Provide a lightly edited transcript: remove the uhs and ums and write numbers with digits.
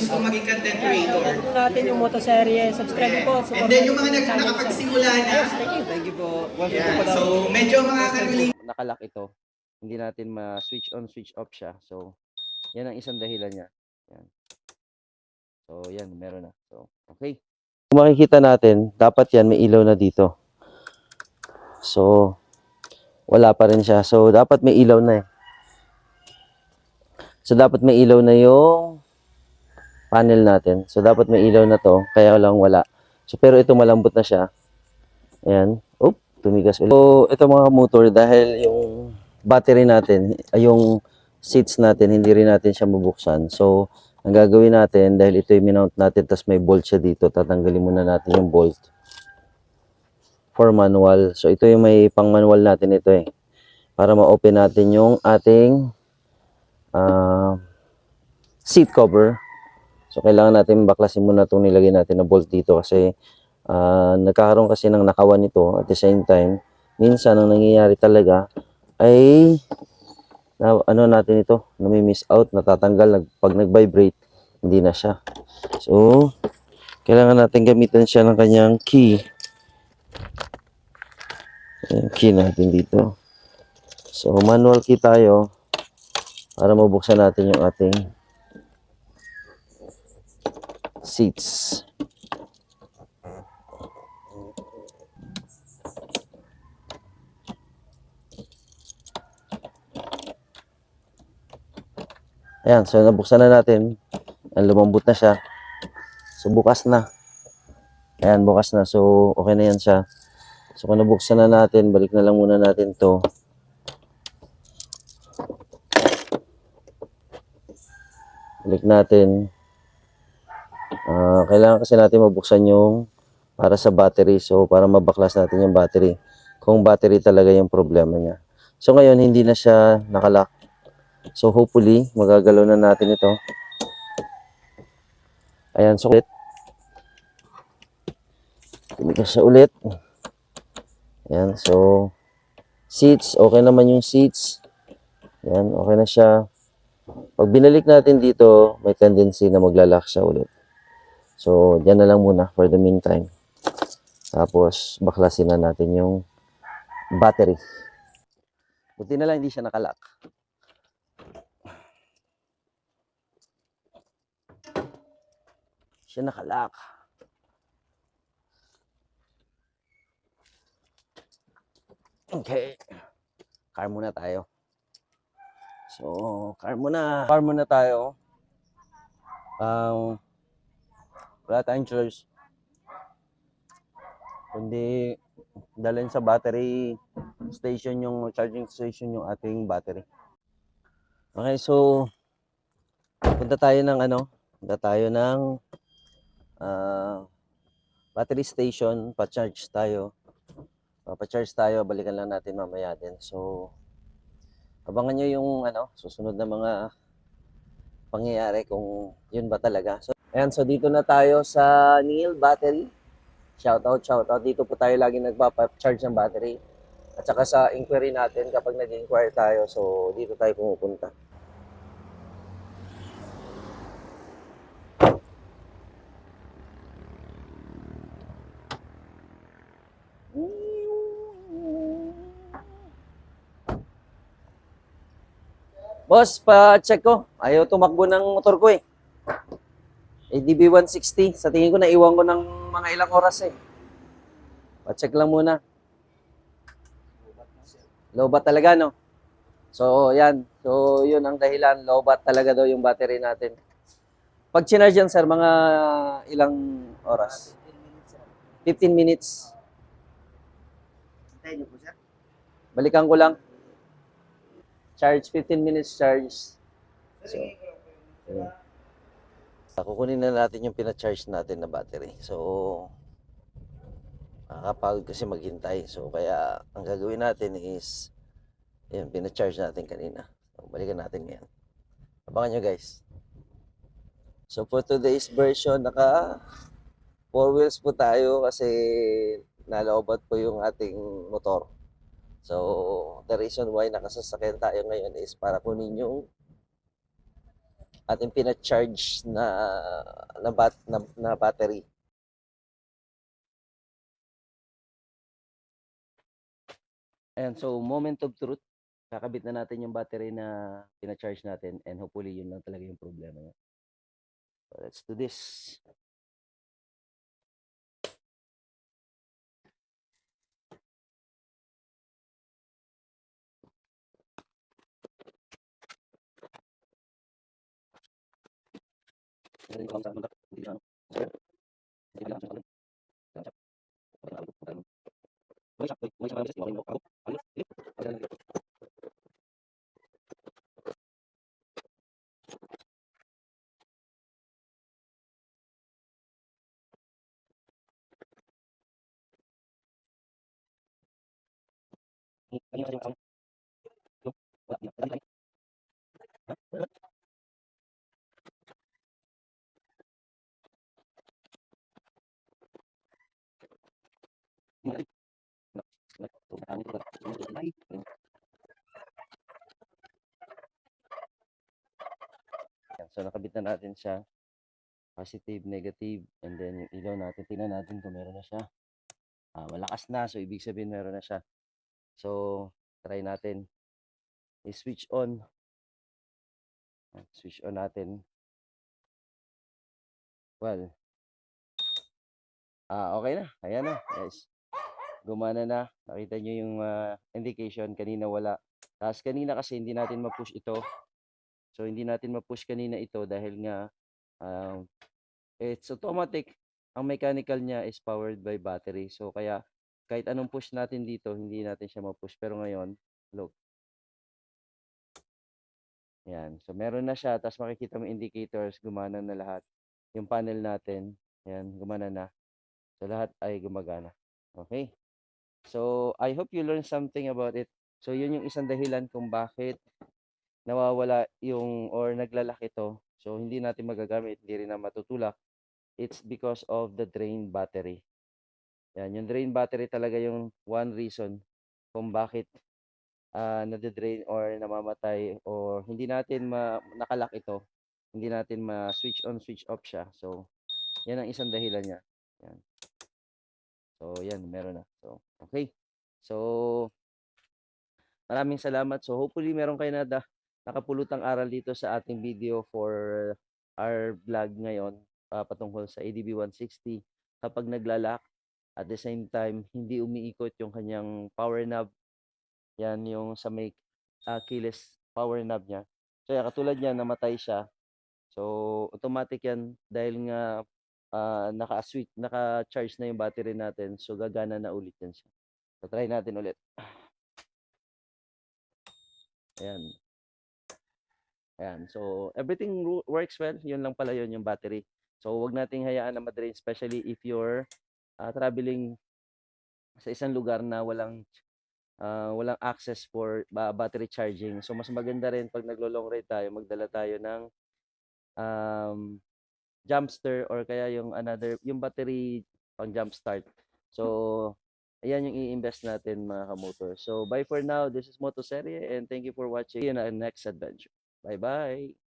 gusto maging content creator. Ito natin yung motoserye. Subscribe po. And then yung mga nakapagsimula na, Thank you po. yan. So medyo makaka-relate. Nakalock ito. Hindi natin ma-switch on, switch off siya. So, yan ang isang dahilan niya. Yan. So, yan. Meron na. So, okay. Kung makikita natin, dapat yan may ilaw na dito. So, wala pa rin siya. So, dapat may ilaw na eh. So, dapat may ilaw na yung panel natin. So, dapat may ilaw na to. Kaya lang wala. So, pero ito malambot na siya. Ayan. Oop, tumigas ulit. So, ito mga motor, dahil yung battery natin, ay yung seats natin, hindi rin natin siya mabuksan. So, ang gagawin natin, dahil ito yung minount natin, tapos may bolt siya dito, tatanggalin muna natin yung bolt for manual. So, ito yung may pang manual natin ito eh. Para ma-open natin yung ating seat cover. So, kailangan natin baklasin muna itong nilagay natin na bolt dito kasi nagkakaroon kasi ng nakawan ito at the same time. Minsan, ang nangyayari talaga ay ano natin ito, nami-miss out, natatanggal pag nag-vibrate, hindi na siya. So, kailangan natin gamitan siya ng kanyang key. Yung key natin dito. So, manual key tayo para mabuksan natin yung ating seats. Ayan, so nabuksan na natin. Ayan, lumambot na siya. So, bukas na. Ayan, bukas na. So, okay na yan siya. So, kung nabuksan na natin, balik na lang muna natin to. Balik natin. Kailangan kasi natin mabuksan yung para sa battery. So, para mabaklas natin yung battery. Kung battery talaga yung problema niya. So, ngayon, hindi na siya nakalock. So, hopefully, magagalaw na natin ito. Ayan, so ulit. Tumigas siya ulit. Ayan, so, seats, okay naman yung seats. Ayan, okay na siya. Pag binalik natin dito, may tendency na maglalak siya ulit. So, dyan na lang muna for the meantime. Tapos, baklasin na natin yung battery. Buti na lang hindi siya nakalock. Siya nakalock. Okay. Car muna tayo. So, car muna. Car muna tayo. Wala tayong choice. Kundi dalhin sa battery station yung charging station yung ating battery. Okay, so punta tayo ng battery station, pa-charge tayo. Pa-charge tayo, balikan lang natin mamaya din. So abangan nyo yung susunod na mga pangyayari kung yun ba talaga. So, ayan, so dito na tayo sa Neil Battery. Shoutout. Dito po tayo lagi nagpapa-charge ng battery. At saka sa inquiry natin, kapag nag-inquire tayo, so dito tayo pumupunta. Boss, pa-check ko. Ayaw tumakbo ng motor ko eh. ADB 160. Sa tingin ko, naiwan ko ng mga ilang oras eh. Pa-check lang muna. Low-bat talaga, no? So, yan. So, yun ang dahilan. Low-bat talaga daw yung battery natin. Pag chinarge yan, sir, mga ilang oras? 15 minutes. Hintayin niyo po, sir. Balikan ko lang. Charge, 15 minutes charge. So, yun. Kukunin na natin yung pina-charge natin na battery. So, nakakapagod kasi maghintay. So, kaya ang gagawin natin is, yun, pina-charge natin kanina. So, balikan natin ngayon. Abangan nyo guys. So, for today's version, naka 4 wheels po tayo kasi naloobat po yung ating motor. So, the reason why nakasasakyan tayo ngayon is para kunin yung ating pina-charge na battery. Ayan, so moment of truth. Kakabit na natin yung battery na pina-charge natin and hopefully yun lang talaga yung problema niya. So let's do this. So nakabit na natin siya. Positive, negative, and then yung ilaw natin, tingnan natin kung meron na siya. Malakas na, so ibig sabihin meron na siya. So, try natin. I-switch on. Switch on natin. Well, okay na. Ayan na, guys. Gumana na. Nakita nyo yung indication. Kanina wala. Tapos kanina kasi hindi natin ma-push ito. So, hindi natin ma-push kanina ito dahil nga it's automatic. Ang mechanical niya is powered by battery. So, kaya kahit anong push natin dito, hindi natin siya ma-push. Pero ngayon, look. Yan. So, meron na siya. Tapos makikita mo indicators. Gumana na lahat. Yung panel natin. Yan. Gumana na. So, lahat ay gumagana. Okay. So, I hope you learned something about it. So, yun yung isang dahilan kung bakit nawawala yung or naglalak ito. So, hindi natin magagamit. Hindi rin na matutulak. It's because of the drain battery. Yan. Yung drain battery talaga yung one reason kung bakit nade-drain or namamatay or hindi natin nakalak ito. Hindi natin ma-switch on, switch off siya. So, yan ang isang dahilan niya. Yan. So, yan, meron na. So, okay. So, maraming salamat. So, hopefully meron kayo na nakapulutang aral dito sa ating video for our vlog ngayon patungkol sa ADB 160. Kapag naglalak, at the same time, hindi umiikot yung kanyang power knob. Yan yung sa may keyless power knob niya. So, yan, katulad niya, namatay siya. So, automatic yan dahil nga naka-switch, naka-charge na yung battery natin. So, gagana na ulit yan siya. So, try natin ulit. Ayan. Ayan. So, everything works well. Yun lang pala yun yung battery. So, wag nating hayaan na madrain, especially if you're traveling sa isang lugar na walang access for battery charging. So, mas maganda rin pag naglo-long ride tayo, magdala tayo ng jumpster or kaya yung battery pang jump start. So, ayan yung i-invest natin mga kamotor. So, bye for now. This is Motoserye and thank you for watching. See you in our next adventure. Bye-bye.